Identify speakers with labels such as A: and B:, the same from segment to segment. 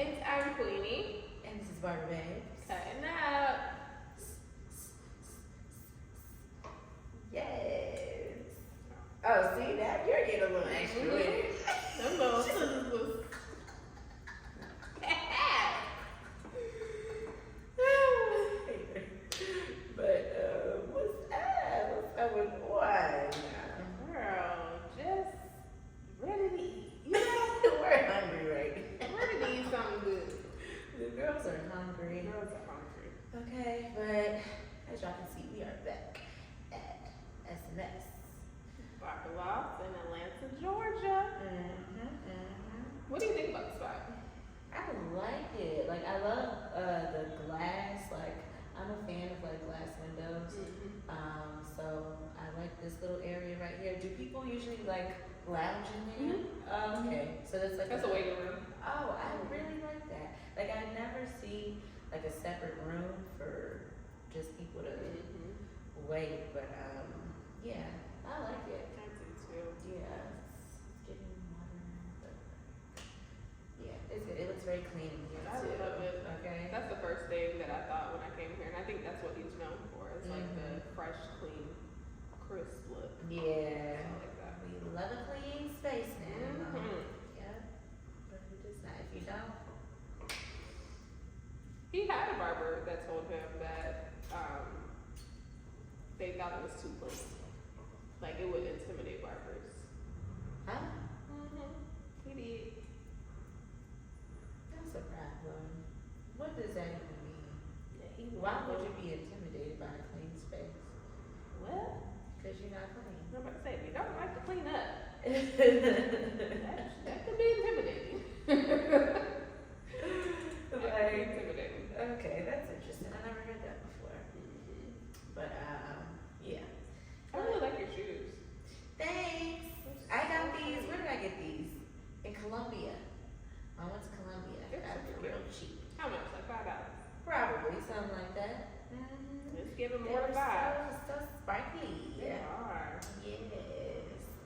A: And I'm Queenie.
B: And this is Barber.
A: Cutting up.
B: Yes. Oh, see that? You're getting a little extra with it.
A: Them little scissors was.
B: But what's up? What's up with one?
A: Girl, just ready to eat.
B: We're hungry, right?
A: Ready to eat something good.
B: The girls are hungry.
A: Girls are hungry.
B: Okay, but as y'all can see, we are back at SMS.
A: Barber Loft in Atlanta, Georgia. What do you think about the spot?
B: I like it. Like, I love the glass. Like, I'm a fan of like glass windows. So I like this little area right here. Do people usually like lounge in there? Okay, so that's like
A: That's a waiting room.
B: Oh, I really like that. Like, I never see like a separate room for just people to wait. But yeah, I like it.
A: I do too.
B: Yeah, it's getting modern, but yeah, it's good. It looks very clean in here
A: I
B: too.
A: love it.
B: Okay.
A: That's the first thing that I thought when I came here, and I think that's what he's known for. It's like the fresh, clean, crisp look.
B: Yeah.
A: I like that.
B: We love a clean space now.
A: Mhm.
B: Yeah. But who does not? If you don't,
A: He had a barber that told him that they thought it was too clean. Like it would intimidate barbers.
B: huh?
A: He did.
B: That's a problem. What does that even mean?
A: Yeah, he
B: Why would you be intimidated by a clean space?
A: Well,
B: Because you're not clean.
A: I'm about to say, if you don't like to clean up, that could be intimidating. That could be
B: Like,
A: intimidating.
B: okay, that's interesting. I never heard that before. But yeah.
A: I really like your shoes.
B: Thanks. I got these. Where did I get these? In Colombia. I went to Colombia.
A: They're
B: Got them
A: super
B: real cheap.
A: How much? Like $5?
B: Probably something like that.
A: Let's give him
B: They
A: more
B: were
A: than $5.
B: so sparkly.
A: They are.
B: Yes.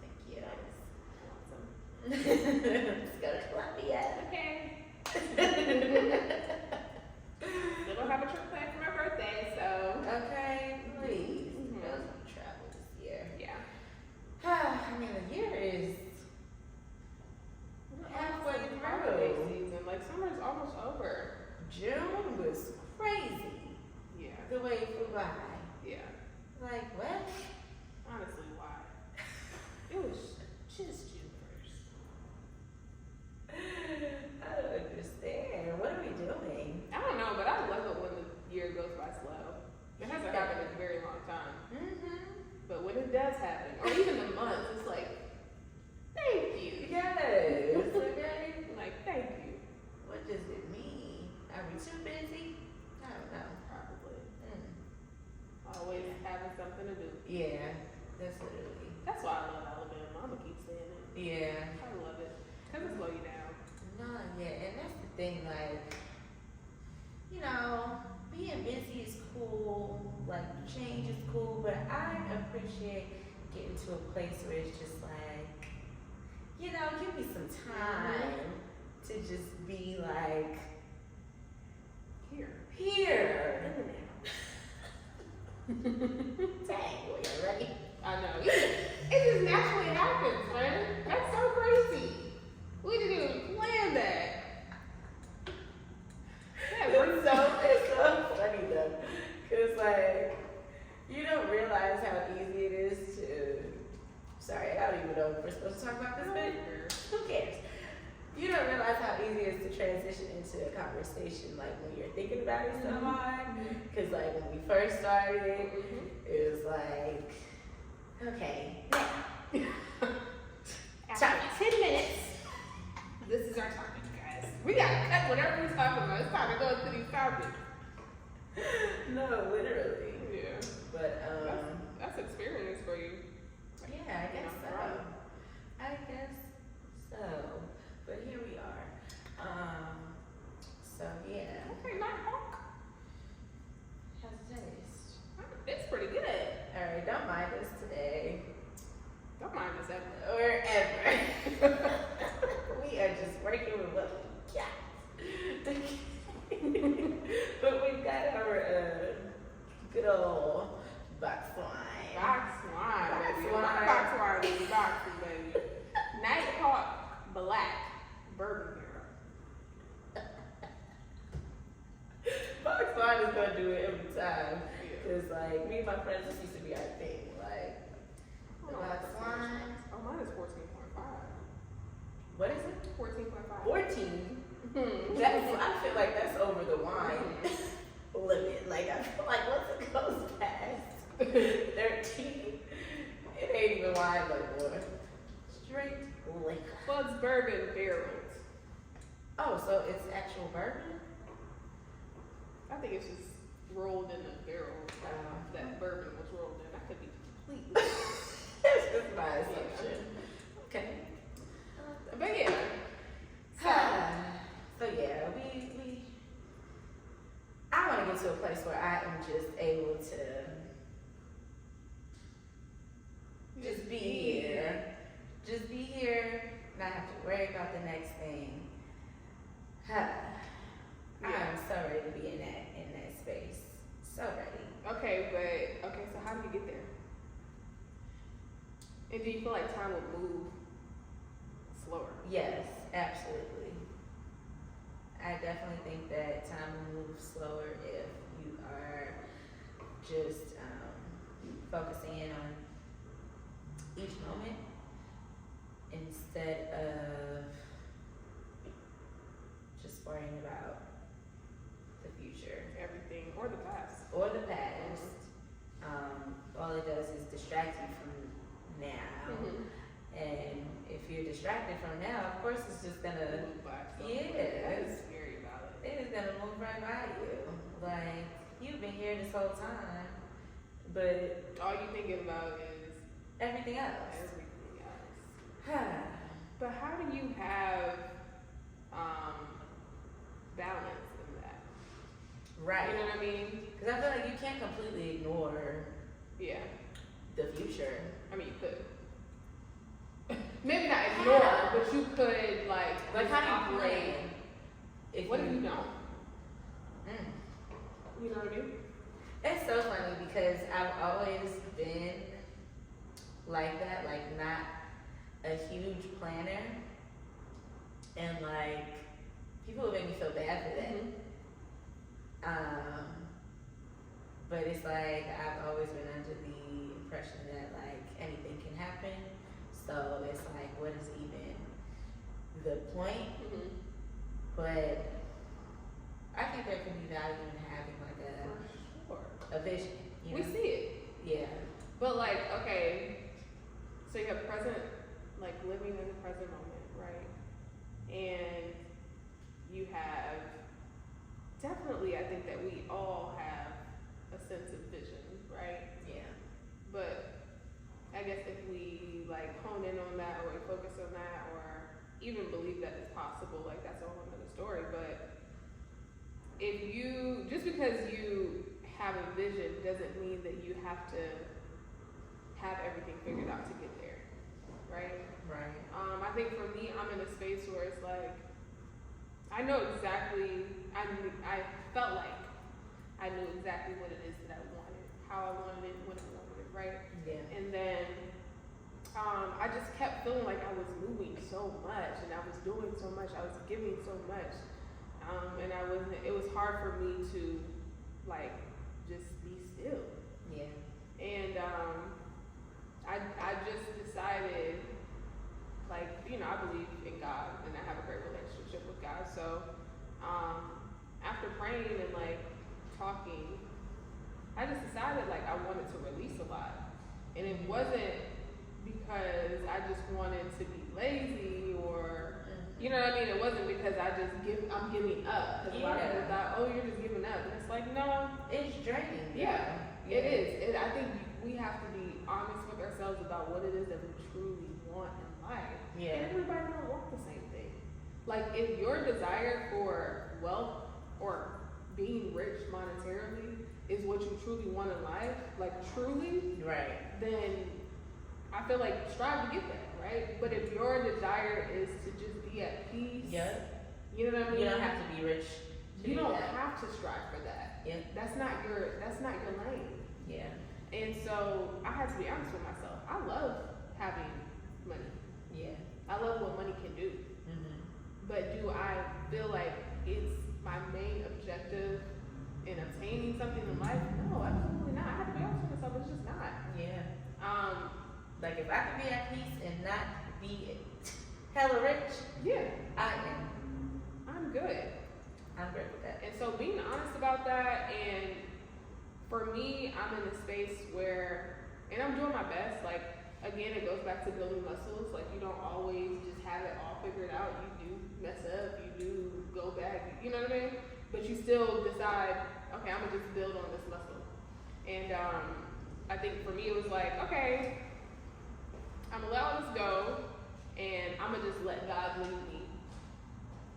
B: Thank you.
A: Awesome.
B: Let's go to Colombia.
A: Okay. Still don't have a trip planned for my birthday, so
B: Okay, please. Girls want to travel this year.
A: yeah.
B: I mean, the year is halfway
A: Holiday
B: through.
A: season, like summer's almost over.
B: June was crazy
A: Yeah.
B: the way it flew by.
A: Yeah.
B: Like, what?
A: Honestly, why? It was just June 1st.
B: I don't understand. What are we doing?
A: I don't know, but I love it when the year goes by slow. It hasn't happened in a very long time. But when it does happen, or even the months, it's like, thank you.
B: Yes. Okay.
A: Like, thank you.
B: What does it mean? Are we too busy? I don't know.
A: Probably. Always having something to do.
B: Yeah, that's literally.
A: That's why I love Alabama. I'm gonna keep saying it.
B: Yeah.
A: I love it. Because it slow you down.
B: No, yeah, and that's the thing, like, you know, being busy is cool, like, change is cool, but I appreciate getting to a place where it's just like, you know, give me some time to just be like, here. Dang, boy, you ready?
A: I know. It just naturally happens, man. That's so crazy. We didn't even plan that.
B: It's so funny though, cause like you don't realize how easy it is to. Sorry, I don't even know if we're supposed to talk about this, but who cares? You don't realize how easy it is to transition into a conversation like when you're thinking about it so hard. Cause like when we first started, it was like, okay, now.
A: After 10 minutes, this is our topic, guys. We gotta cut whatever we're talking about. It's time to go to these topics.
B: No, literally.
A: Yeah.
B: But
A: That's experience for you.
B: yeah, I guess so. I guess so. But here we are. So yeah.
A: Okay, not hawk.
B: How's it taste?
A: It's pretty good.
B: Alright, don't mind us today.
A: Don't mind us ever.
B: Or ever. We are just working with what we got. But we've got our good old box wine.
A: Box wine,
B: Box
A: baby.
B: wine.
A: My box wine is boxy, baby. Nighthawk Black Bourbon Barrel.
B: Box wine is gonna do it every time. Cause like me and my friends, this used to be our thing. Like the box wine.
A: Oh, mine is 14.5.
B: What is it?
A: 14.5.
B: 14.
A: Hmm.
B: I feel like that's over the wine limit. Like I feel like once it goes past 13, it ain't even wine no more. Straight liquor.
A: Well, it's bourbon barrels.
B: Oh, so it's actual bourbon?
A: I think it's just rolled in a barrel that bourbon was rolled in. I could be completely.
B: That's just my assumption. Okay.
A: But yeah.
B: So yeah, we I want to get to a place where I am just able to just be here. Just be here, not have to worry about the next thing. I am so ready to be in that space. So ready.
A: Okay, so how do you get there? And do you feel like time will move slower?
B: Yes, absolutely. I definitely think that time will move slower if you are just focusing in on each moment instead of just worrying about the future
A: Everything, or the past.
B: or the past. All it does is distract you from now.
A: Mm-hmm.
B: And if you're distracted from now, of course it's just gonna
A: Move by. So
B: Yeah.
A: that is scary about it.
B: it is gonna move right by you. Like you've been here this whole time, but
A: All you thinking about is
B: everything else.
A: everything else. But how do you have balance in that?
B: Right.
A: You know what I mean?
B: Because I feel like you can't completely ignore
A: Yeah.
B: the future.
A: I mean, you could. Maybe not ignore, but you could like
B: How do you
A: operate.
B: If
A: What if you don't?
B: Mm.
A: You know what I mean?
B: It's so funny because I've always been like that, like not a huge planner, and like people would make me feel bad for that.
A: Mhm.
B: But it's like I've always been under the impression that like anything can happen, so it's like what is even the point?
A: Mhm.
B: But I think there can be value in having like
A: For sure.
B: a vision. You
A: We
B: know?
A: see it.
B: Yeah.
A: But like, okay, so you have present, like living in the present moment, right? And you have definitely, I think that we all have a sense of vision, right?
B: Yeah.
A: But I guess if we like hone in on that, or we focus on that, or even believe that it's possible, like that's a whole other story. But if you, just because you have a vision doesn't mean that you have to have everything figured out to get there, right?
B: Right.
A: I think for me, I'm in a space where it's like, I know exactly, I felt like I knew exactly what it is that I wanted, how I wanted it, when I wanted it, right?
B: Yeah.
A: And then I just kept feeling like I was moving so much, and I was doing so much, I was giving so much, and it was hard for me to like just be still.
B: Yeah.
A: And I just decided, like, you know, I believe in God and I have a great relationship with God. So after praying and like talking, I just decided like I wanted to release a lot. And it wasn't because I just wanted to be lazy or, you know what I mean? It wasn't because I'm giving up. Because a lot of people thought, oh, you're just giving up. And it's like, no.
B: It's draining.
A: Yeah, it is. I think we have to be honest with ourselves about what it is that we truly want in life.
B: Yeah.
A: And everybody don't want the same thing. Like if your desire for wealth or being rich monetarily is what you truly want in life, like truly,
B: Right.
A: then I feel like strive to get that, right? But if your desire is to just be at peace,
B: Yeah.
A: You know what I mean?
B: You don't have to be rich.
A: You don't have to strive for that.
B: Yeah.
A: That's not your lane.
B: Yeah.
A: And so I had to be honest with myself. I love having money.
B: Yeah.
A: I love what money can do.
B: Mm-hmm.
A: But do I feel like it's my main objective in obtaining something in life? No, absolutely not. I have to be honest with myself. It's just not.
B: Yeah.
A: Like
B: if I could be at peace and not be hella rich,
A: yeah,
B: I am.
A: I'm good.
B: I'm great with that.
A: And so being honest about that, and for me, I'm in a space where, and I'm doing my best. Like again, it goes back to building muscles. Like you don't always just have it all figured out. You do mess up. You do go back. You know what I mean? But you still decide, okay, I'm gonna just build on this muscle. And I think for me, it was like, okay, I'm gonna let all this go, and I'm gonna just let God lead me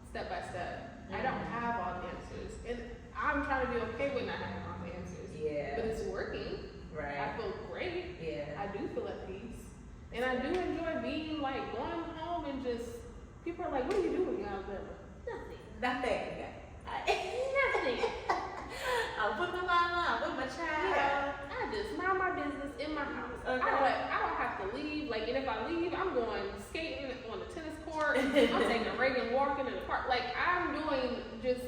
A: step by step. I don't have all the answers, and I'm trying to be okay with not having all the answers.
B: Yeah.
A: But it's working.
B: Right.
A: I feel great.
B: Yeah.
A: I do feel at peace, and I do enjoy being like going home and just people are like, "What are you doing in Alabama?" Nothing.
B: Nothing.
A: Nothing.
B: I'm with my mama. I'm with my child.
A: Yeah. I just mind my business in my house.
B: Okay.
A: I don't have to leave. Like, and if I leave, I'm going skating on the tennis court. I'm taking Reagan walking in the park. Like, I'm doing just,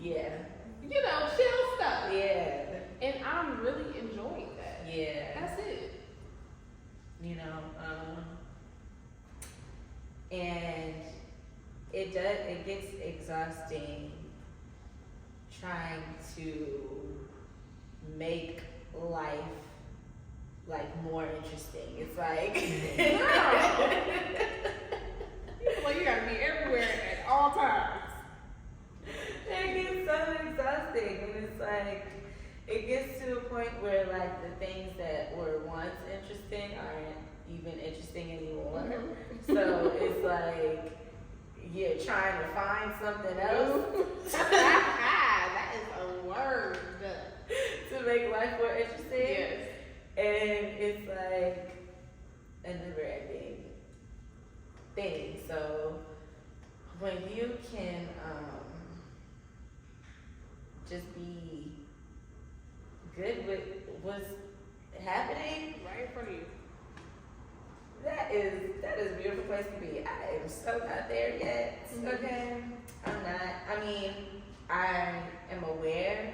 A: chill stuff.
B: Yeah.
A: And I'm really enjoying that.
B: Yeah.
A: That's it.
B: And it gets exhausting trying to make life like more interesting. It's like
A: you gotta be everywhere at all times.
B: It gets so exhausting, and it's like it gets to a point where like the things that were once interesting aren't even interesting anymore.
A: Mm-hmm.
B: So it's like you're trying to find something else.
A: That is a word.
B: To make life more interesting.
A: Yes.
B: And it's like a never ending thing. So when you can just be good with what's happening
A: Right in front of you.
B: that is a beautiful place to be. I am so not there yet.
A: Mm-hmm.
B: Okay. I'm not. I mean, I am aware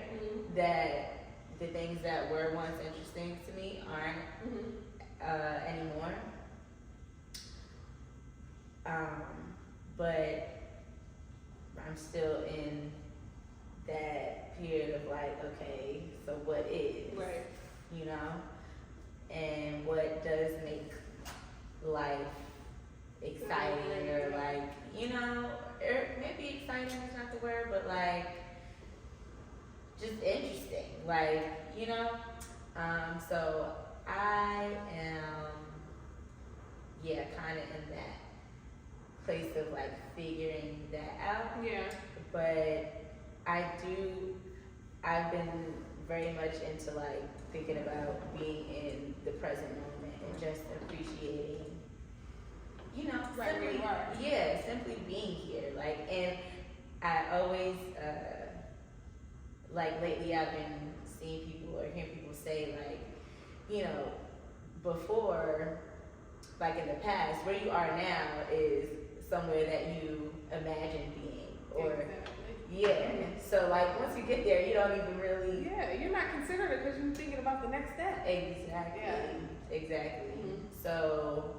B: that the things that were once interesting to me aren't anymore. But I'm still in that period of like, okay, so what is?
A: Right.
B: And what does make life exciting or like, or maybe exciting is not the word, but like just interesting, like, so I am, kind of in that place of like figuring that out.
A: Yeah.
B: But I've been very much into like thinking about being in the present moment and just appreciating,
A: Right where you are.
B: simply being here. Like, and I always, like lately I've been seeing people or hearing people say like, before, like in the past, where you are now is somewhere that you imagine being, or so like once you get there, you don't even really.
A: Yeah, you're not considering it because you're thinking about the next step.
B: Exactly.
A: Yeah.
B: Exactly.
A: Mm-hmm.
B: So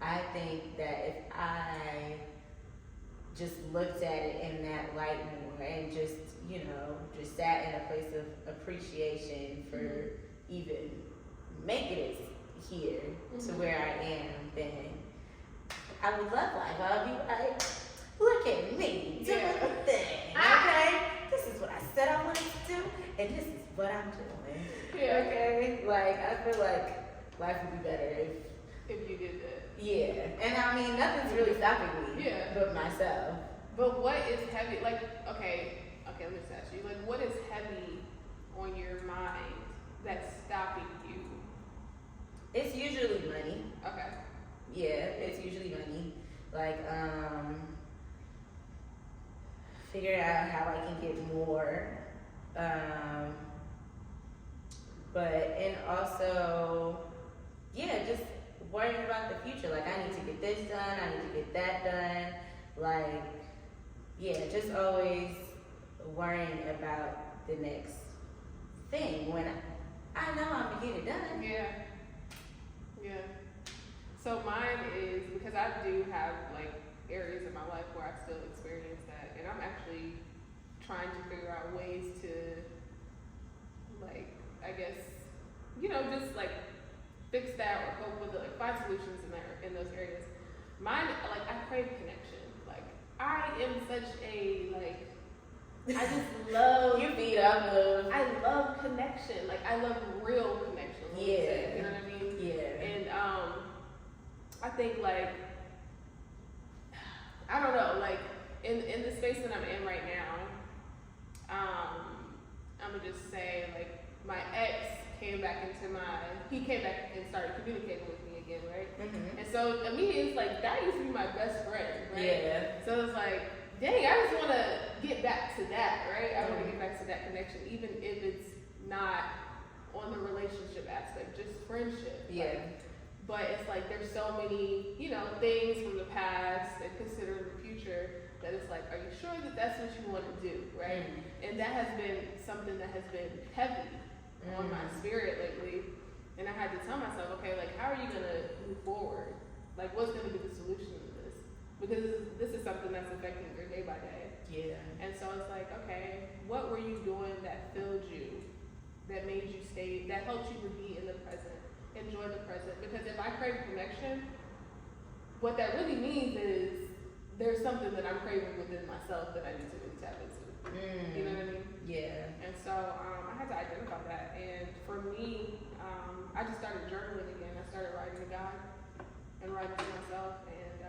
B: I think that if I just looked at it in that light more and just, just sat in a place of appreciation for even making it here to where I am, then I would love life. I'll be like, look at me doing the thing. Okay? This is what I said I wanted to do, and this is what I'm doing.
A: Yeah.
B: Okay? Like, I feel like life would be better
A: If you did that.
B: Yeah. And I mean, nothing's really stopping me.
A: Yeah.
B: But myself.
A: But what is heavy? Like, okay, let me just ask you. Like, what is heavy on your mind that's stopping you?
B: It's usually money.
A: Okay.
B: Yeah, it's usually money. Like, figuring out how I can get more. But, and also, yeah, just worrying about the future. Like, I need to get this done, I need to get that done. Like, yeah, just always worrying about the next thing when I know I'm gonna get it done.
A: Yeah. Yeah. So mine is, because I do have like areas in my life where I still experience that, and I'm actually trying to figure out ways to, like, I guess, you know, just like fix that or cope with it, like find solutions in those areas. Mine, like, I crave connection. Like, I am such a, like, I just love.
B: You feed off of.
A: I love connection. Like, I love real connection.
B: Yeah.
A: You know what I mean?
B: Yeah.
A: And I think, like, I don't know, like, in the space that I'm in right now, I'm gonna just say, like, my ex came back and started communicating with me again, right?
B: Mm-hmm.
A: And so immediately it's like, that used to be my best friend, right?
B: Yeah.
A: So it's like, dang, I just want to get back to that, right? I want to get back to that connection, even if it's not on the relationship aspect, just friendship.
B: Yeah.
A: Like, but it's like, there's so many, you know, things from the past and considering the future that it's like, are you sure that that's what you want to do, right? And that has been something that has been heavy on my spirit lately. And I had to tell myself, okay, like, how are you going to move forward? Like, what's going to be the solution to this? Because this is something that's affecting your day by day.
B: Yeah.
A: And so it's like, okay, what were you doing that filled you, that made you stay, that helped you to be in the present, enjoy the present? Because if I crave connection, what that really means is there's something that I'm craving within myself that I need to really tap into. You know what I mean?
B: Yeah.
A: And so I had to identify that. And for me, I just started journaling again. I started writing to God and writing to myself. And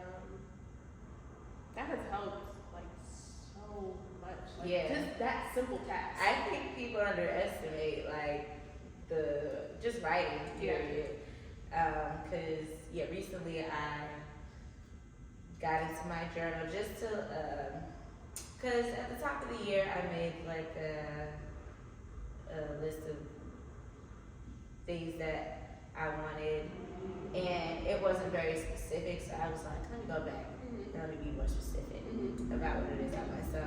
A: that has helped, like, so much. Like,
B: Yeah.
A: just that simple task.
B: I think people underestimate, like, just writing, period. Cause, yeah, recently I got into my journal just to, cause at the top of the year I made like a list of things that I wanted, and it wasn't very specific, so I was like, let me go back and let me be more specific about what it is I want. So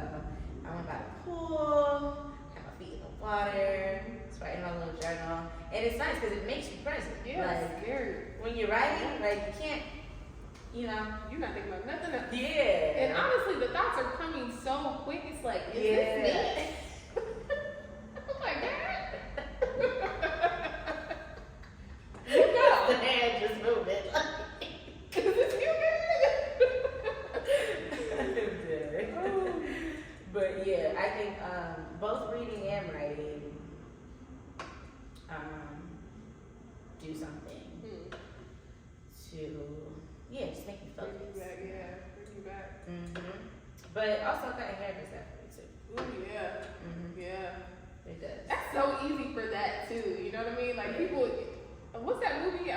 B: I went by the pool, had my feet in the water, just writing my little journal, and it's nice because it makes you present.
A: Yeah,
B: like,
A: it's scary.
B: when you're writing, like, you can't, you know.
A: You're not thinking about nothing else.
B: Yeah.
A: And honestly, the thoughts are coming so quick. It's like, is
B: Yeah.
A: this me? I'm like, that? You know.
B: The hand just moving.
A: Is this you,
B: But yeah, I think both reading and writing do something to, yeah, just make you focus.
A: Bring you back.
B: But also cutting hair does that for me too.
A: Ooh, yeah. Yeah.
B: It does.
A: That's so easy for that too. You know what I mean? Like, people, what's that movie?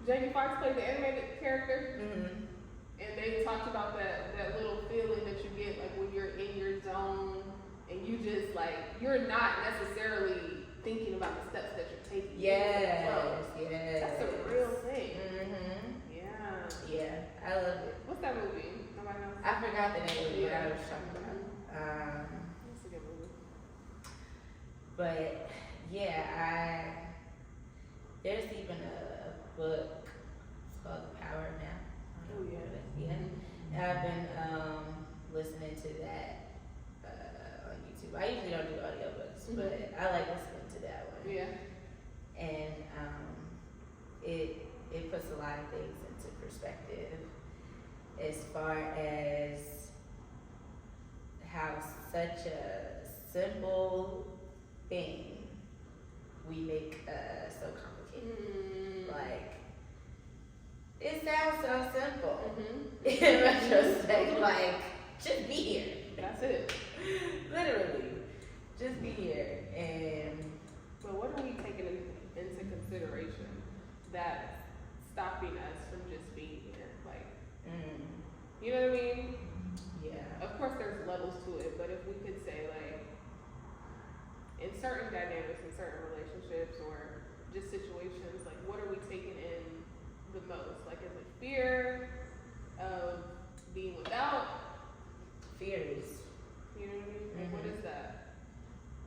A: Jamie Foxx played the animated character. And they talked about that little feeling that you get, like, when you're in your zone and you just, like, you're not necessarily thinking about the steps that you're taking.
B: Yes.
A: That's a real thing. Yeah.
B: Yeah, I love it.
A: What's that movie? Nobody knows?
B: I forgot the name of it, but I was talking about.
A: It's a good movie.
B: But yeah, there's even a book. It's called The Power of Now.
A: Oh yeah.
B: And I've been listening to that on YouTube. I usually don't do audiobooks, but I like listening to that one.
A: Yeah.
B: And it puts a lot of things into perspective as far as how such a simple thing we make so complicated. Like, it sounds so simple. In retrospect, like, just be here.
A: That's it.
B: Literally, just be here. And
A: But what are we taking into consideration that's stopping us from just being here? Like, you know what I mean?
B: yeah.
A: of course there's levels to it, but if we could say like in certain dynamics, in certain relationships, or just situations, like what are we taking in the most? Like, is it fear of being without?
B: Fear is,
A: You know what I mean? Like, what is that?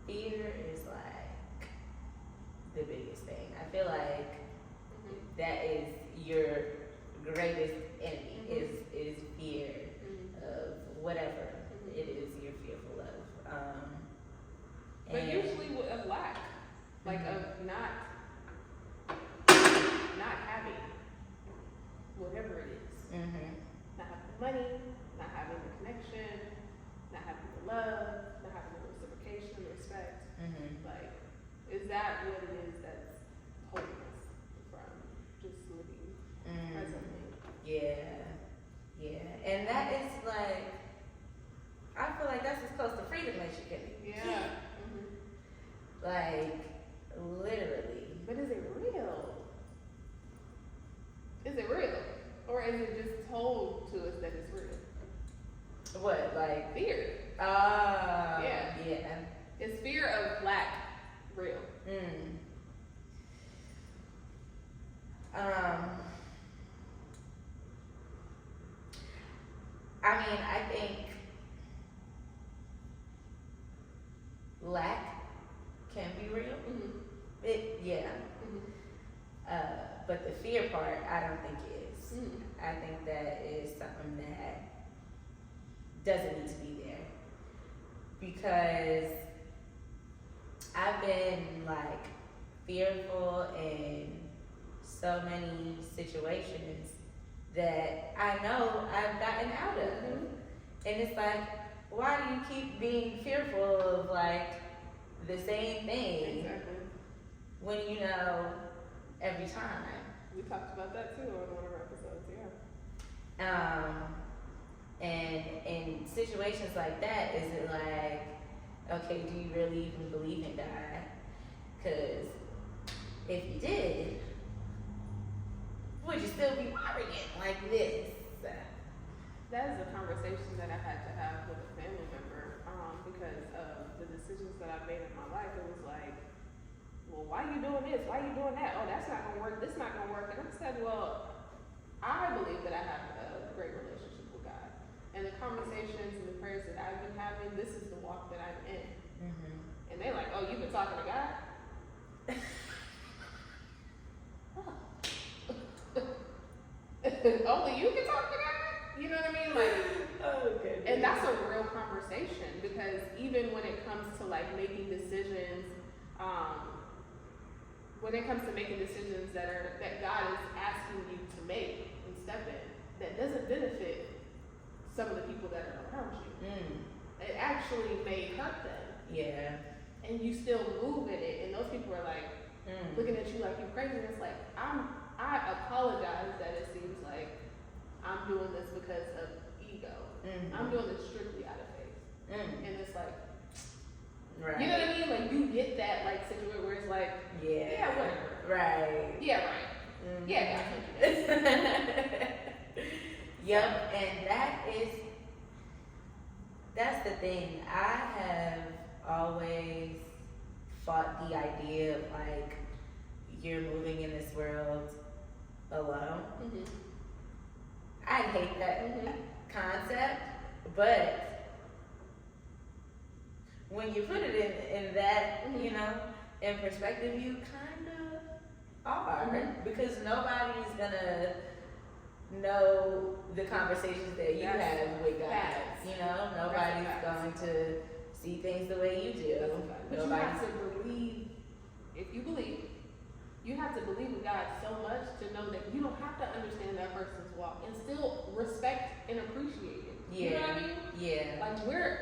B: fear is like the biggest thing. I feel like that is your greatest enemy is fear of whatever it is you're fearful of.
A: But
B: And
A: usually of lack, like of not having whatever it is. Not having the money, not having the connection, not having the love, not having the reciprocation, the respect. Like, is that what it is that's holding us from just living presently?
B: Yeah, and that is like, I feel like that's as close to freedom as you can get.
A: Yeah.
B: Like, literally.
A: But is it real? Is it real? Or is it just told to us that it's real?
B: What, like?
A: Fear.
B: Yeah.
A: Is fear of lack real?
B: I mean, I think lack can be real. But the fear part, I don't think is. I think that is something that doesn't need to be there. Because I've been like fearful in so many situations that I know I've gotten out of. And it's like, why do you keep being fearful of like the same thing?
A: Exactly.
B: When you know every time.
A: We talked about that too on one of our episodes,
B: And in situations like that, is it like, okay, do you really even believe in God? Because if you did, would you still be worrying like this?
A: That is a conversation that I had to have with a family member because of the decisions that I've made in my life. It was like, well, why are you doing this? Why are you doing that? Oh, that's not going to work. This is not going to work. And I said, well, I believe that I have a great relationship with God. And the conversations and the prayers that I've been having, this is the walk that I'm in. And they're like, oh, you've been talking to God? Only you can talk to God? You know what I mean? Like,
B: Okay.
A: and that's a real conversation because even when it comes to like making decisions, when it comes to making decisions that God is asking you to make and step in, that doesn't benefit some of the people that are around you. It actually may hurt them.
B: Yeah.
A: And you still move in it, and those people are like looking at you like you're crazy. And it's like I apologize that it seems like I'm doing this because of ego. I'm doing this strictly out of faith. And it's like,
B: right.
A: You know what I mean? Like you get that like situation where it's like, yeah, whatever.
B: Right.
A: Yeah, right. Yeah, gotcha.
B: Yep, and that's the thing. I have always fought the idea of like you're moving in this world alone. I hate that concept, but when you put it in that, you know, in perspective, you kind of are, because nobody's gonna know the conversations that you have with God. You know, nobody's going to see things the way you do.
A: But you have to believe, if you believe, you have to believe in God so much to know that you don't have to understand that person's walk and still respect and appreciate it. You know what I mean?
B: Yeah.
A: Like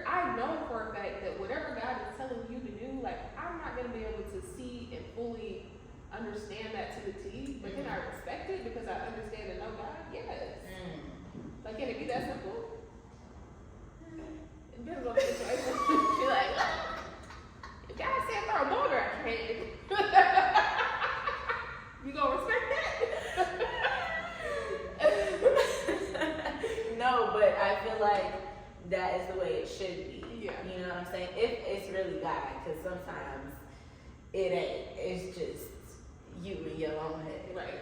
A: I know for a fact that whatever God is telling you to do, like I'm not gonna be able to see and fully understand that to the T, but can I respect it because I understand and know God? Yes. Like, can it be that simple? It depends on the situation. She's like, if God said throw a boulder at your head, you gonna respect that?
B: No, but I feel like that is what I'm saying? If it's really God, because sometimes it ain't. It's just you in your own head.
A: Right.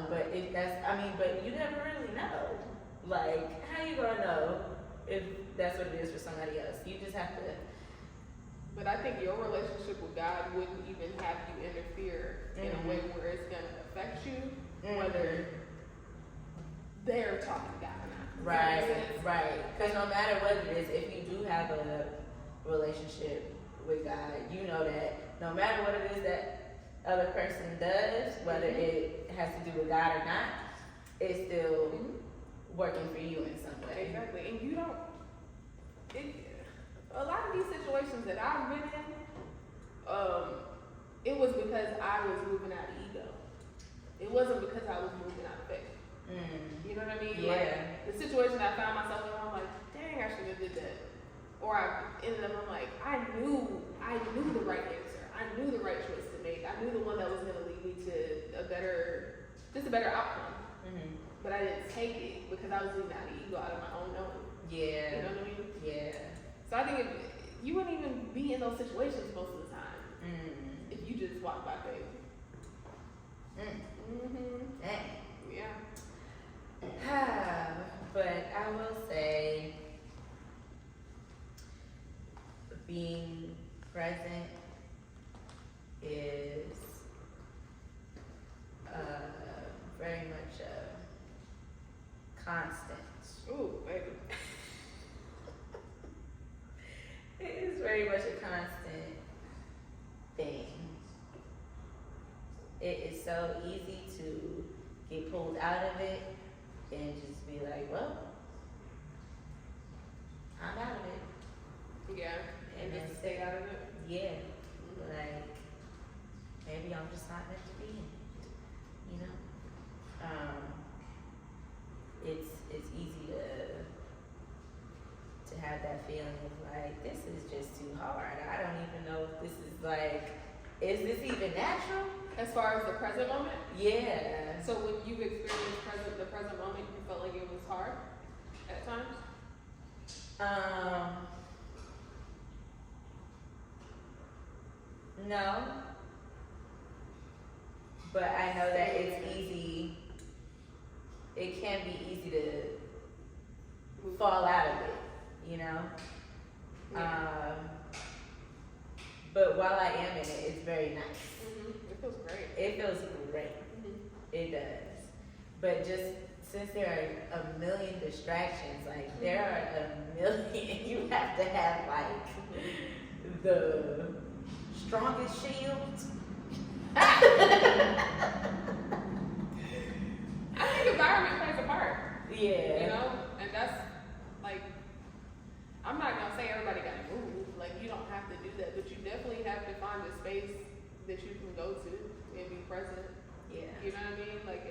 B: But if that's, I mean, but you never really know. Like, how you gonna know if that's what it is for somebody else? You just have to.
A: But I think your relationship with God wouldn't even have you interfere in a way where it's gonna affect you, whether they're talking God or not.
B: Right. Because no matter what it is, if you do have a relationship with God, you know that no matter what it is that other person does, whether it has to do with God or not, it's still working for you in some way.
A: Exactly. And you don't, a lot of these situations that I've been in, it was because I was moving out of ego. It wasn't because I was moving out of faith. You know what I mean?
B: Yeah.
A: Like, the situation I found myself in, I'm like, dang, I should have did that. Or I ended up, I'm like, I knew the right answer. I knew the right choice to make. I knew the one that was going to lead me to a better outcome. But I didn't take it because I was leaving out of ego, out of my own knowing.
B: Yeah.
A: You know what I mean?
B: Yeah.
A: So I think you wouldn't even be in those situations most of the time if you just walk by faith.
B: Dang.
A: Yeah.
B: But I will say, being present is very much a constant.
A: Ooh, baby.
B: It is very much a constant thing. It is so easy to get pulled out of it and just be like, well, I'm out of it.
A: Yeah. And just stay out of it.
B: Yeah. Like, maybe I'm just not meant to be in it. You know? It's easy to have that feeling of like, this is just too hard. I don't even know if this is like, is this even natural?
A: As far as the present moment?
B: Yeah.
A: So when you've experienced the present moment, you felt like it was hard at times?
B: No. But I know that it's easy, it can be easy to fall out of it, you know?
A: Yeah.
B: But while I am in it, it's very nice.
A: It feels great.
B: It feels great. It does. But just since there are a million distractions, like there are a million, you have to have like the strongest shield.
A: I think environment plays a part.
B: Yeah.
A: You know? And that's like, I'm not gonna say everybody gotta move. Like, you don't have to do that, but you definitely have to find a space that you can go to and be present.
B: Yeah.
A: You know what I mean? Like,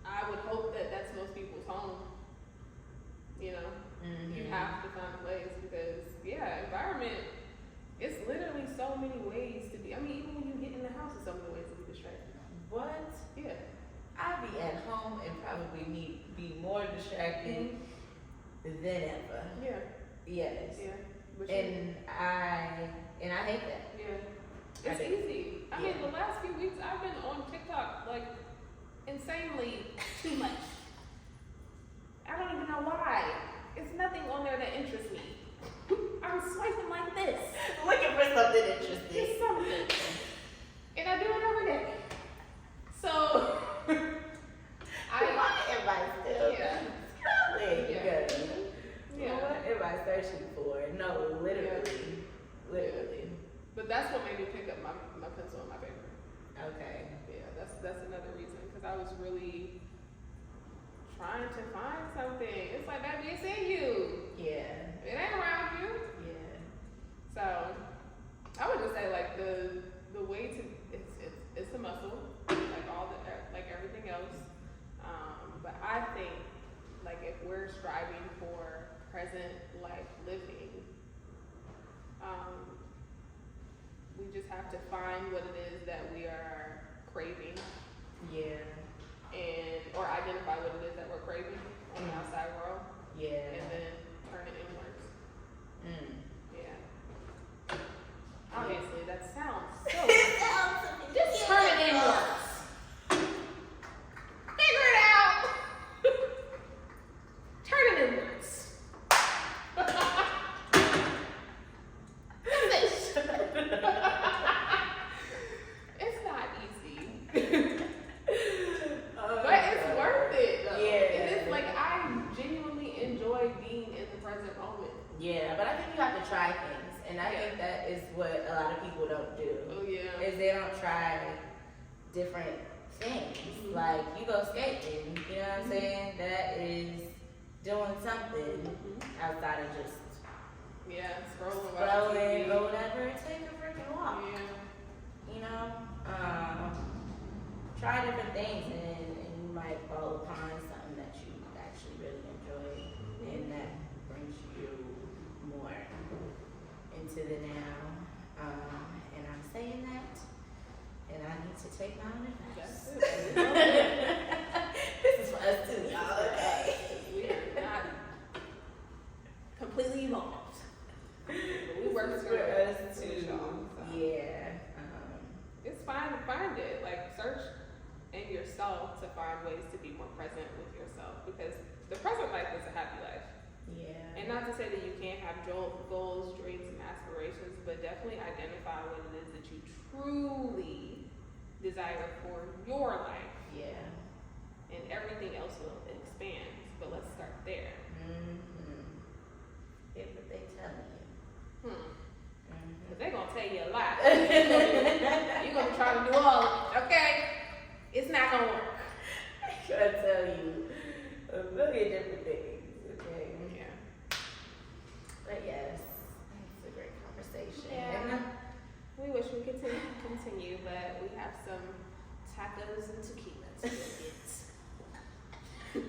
A: I would hope that that's most people's home. You know? You have to find a place because, yeah, environment, it's literally so many ways to be. I mean, even when you get in the house, there's so many ways to be distracted.
B: What?
A: Yeah.
B: I'd be at home and probably be more distracted than ever.
A: Yeah.
B: Yes.
A: Yeah. But
B: And I hate that.
A: Yeah. It's easy. I mean, the last few weeks I've been on TikTok like insanely too much. I don't even know why. It's nothing on there that interests me. I'm swiping like this.
B: Looking for something interesting.
A: Just something. And I do it every day. So
B: Why am I still scrolling?
A: Yeah. Yeah.
B: What am I searching for? No, literally. Literally.
A: But that's what made me pick up my pencil and my paper.
B: Okay.
A: Yeah, that's another reason. Because I was really trying to find something. It's like, baby, it's in you.
B: Yeah.
A: It ain't around you.
B: Yeah.
A: So I would just say like the way to it's a muscle, like everything else. But I think like if we're striving for present life living, we just have to find what it is that we are craving.
B: Yeah.
A: Or identify what it is that we're craving on the outside world.
B: Yeah.
A: And then turn it inwards. Yeah.
B: And I think that is what a lot of people don't do.
A: Oh yeah.
B: Is they don't try different things.
A: Mm-hmm.
B: Like you go skating, you know what I'm saying? That is doing something outside of just
A: scrolling
B: or whatever. Take a freaking walk.
A: Yeah.
B: You know? Try different things and you might fall upon something that you actually really enjoy and that brings you more into the now. And I'm saying that and I need to take my own advice. This is for us too, y'all, okay?
A: We are not completely evolved. But we work
B: for us too.
A: Y'all, so.
B: Yeah.
A: It's fine to find it. Like search in yourself to find ways to be more present with yourself because the present life is a happy life.
B: Yeah.
A: And not to say that you can't have goals, dreams, and aspirations, but definitely identify what it is that you truly desire for your life.
B: Yeah.
A: And everything else will expand. But let's start there.
B: Here's what they telling you.
A: Because they're going to tell you a lot. You're going to try to do all of it, okay? It's not going to work.
B: I'm trying to tell you a million different things, okay?
A: Yeah.
B: But yes, it's a great conversation.
A: Yeah. We wish we could continue, but we have some tacos and tequila to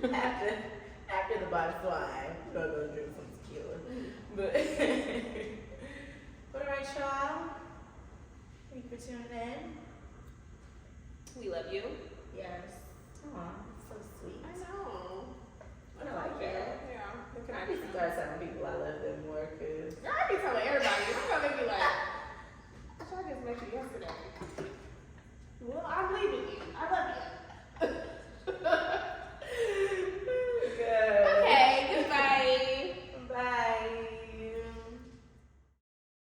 A: get.